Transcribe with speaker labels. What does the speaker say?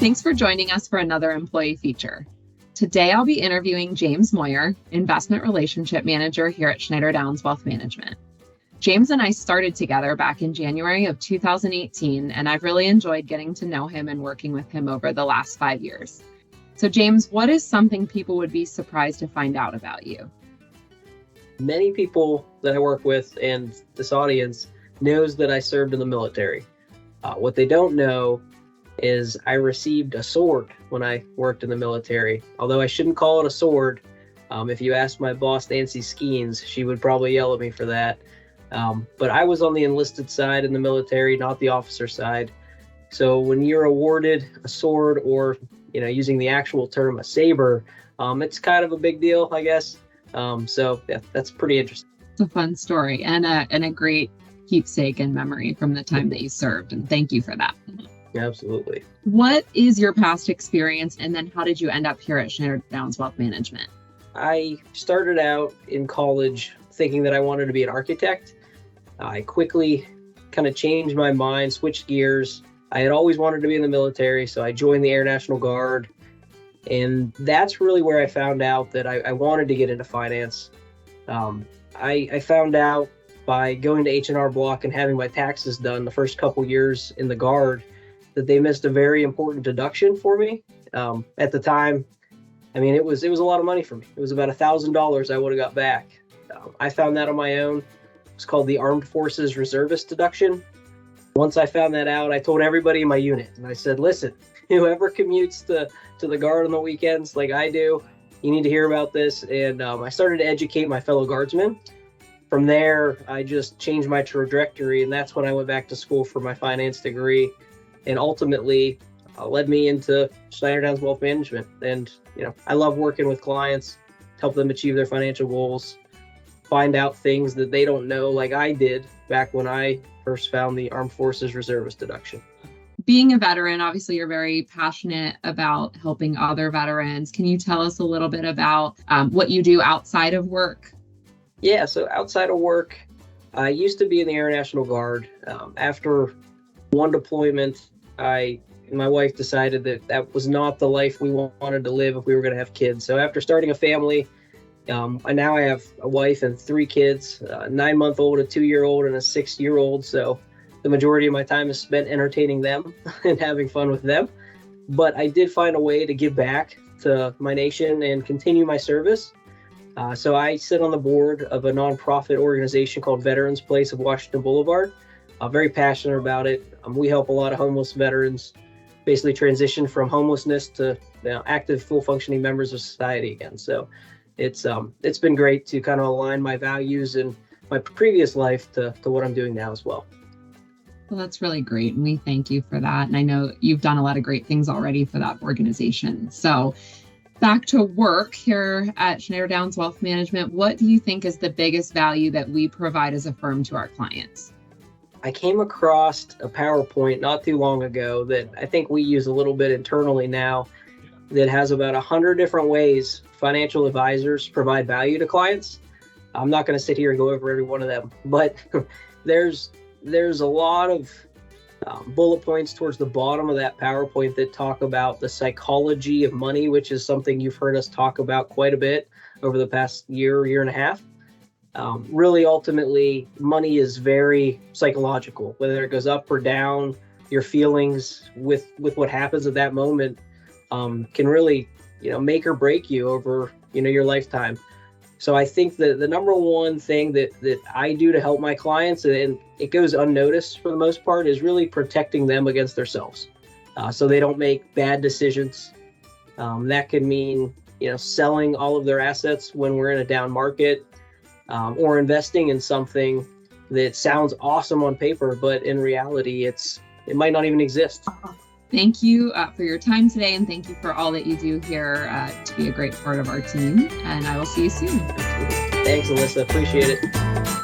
Speaker 1: Thanks for joining us for another employee feature. Today, I'll be interviewing James Moyer, Investment Relationship Manager here at Schneider Wealth Management. James and I started together back in January of 2018, and I've really enjoyed getting to know him and working with him over the last 5 years. So James, what is something people would be surprised to find out about you?
Speaker 2: Many people that I work with and this audience knows that I served in the military. What they don't know is I received a sword when I worked in the military. Although I shouldn't call it a sword. If you ask my boss, Nancy Skeens, she would probably yell at me for that. But I was on the enlisted side in the military, not the officer side. So when you're awarded a sword or, using the actual term, a saber, it's kind of a big deal, I guess. So yeah, that's pretty interesting.
Speaker 1: It's a fun story and a great keepsake and memory from the time that you served. And thank you for that.
Speaker 2: Absolutely.
Speaker 1: What is your past experience? And then how did you end up here at Schneider Wealth Management?
Speaker 2: I started out in college thinking that I wanted to be an architect. I quickly kind of changed my mind, switched gears. I had always wanted to be in the military, so I joined the Air National Guard. And that's really where I found out that I wanted to get into finance. I found out by going to H&R Block and having my taxes done the first couple years in the Guard that they missed a very important deduction for me. At the time, it was a lot of money for me. It was about $1,000 I would have got back. I found that on my own. It's called the Armed Forces Reservist deduction. Once I found that out, I told everybody in my unit, and I said, listen, whoever commutes to the Guard on the weekends like I do, you need to hear about this. And I started to educate my fellow Guardsmen. From there, I just changed my trajectory, and that's when I went back to school for my finance degree, and ultimately led me into Schneider Wealth Management. And I love working with clients, help them achieve their financial goals, find out things that they don't know, like I did back when I first found the Armed Forces Reservist deduction.
Speaker 1: Being a veteran, obviously you're very passionate about helping other veterans. Can you tell us a little bit about what you do outside of work?
Speaker 2: Yeah, so outside of work, I used to be in the Air National Guard. After one deployment, I and my wife decided that was not the life we wanted to live if we were going to have kids. So after starting a family, and now I have a wife and 3 kids, a 9-month-old, a 2-year-old, and a 6-year-old. So the majority of my time is spent entertaining them and having fun with them. But I did find a way to give back to my nation and continue my service. So I sit on the board of a nonprofit organization called Veterans Place of Washington Boulevard. I'm very passionate about it. We help a lot of homeless veterans basically transition from homelessness to active, full functioning members of society again. So it's been great to kind of align my values and my previous life to what I'm doing now as well.
Speaker 1: Well, that's really great. And we thank you for that. And I know you've done a lot of great things already for that organization. So back to work here at Schneider Wealth Management, what do you think is the biggest value that we provide as a firm to our clients?
Speaker 2: I came across a PowerPoint not too long ago that I think we use a little bit internally now that has about 100 different ways financial advisors provide value to clients. I'm not going to sit here and go over every one of them, but there's a lot of bullet points towards the bottom of that PowerPoint that talk about the psychology of money, which is something you've heard us talk about quite a bit over the past year and a half. Really, ultimately, money is very psychological, whether it goes up or down. Your feelings with what happens at that moment can really, make or break you over, your lifetime. So I think that the number one thing that I do to help my clients, and it goes unnoticed for the most part, is really protecting them against themselves, so they don't make bad decisions. That could mean, selling all of their assets when we're in a down market, or investing in something that sounds awesome on paper, but in reality, it might not even exist.
Speaker 1: Thank you for your time today, and thank you for all that you do here to be a great part of our team. And I will see you soon.
Speaker 2: Thanks, Alissa. Appreciate it.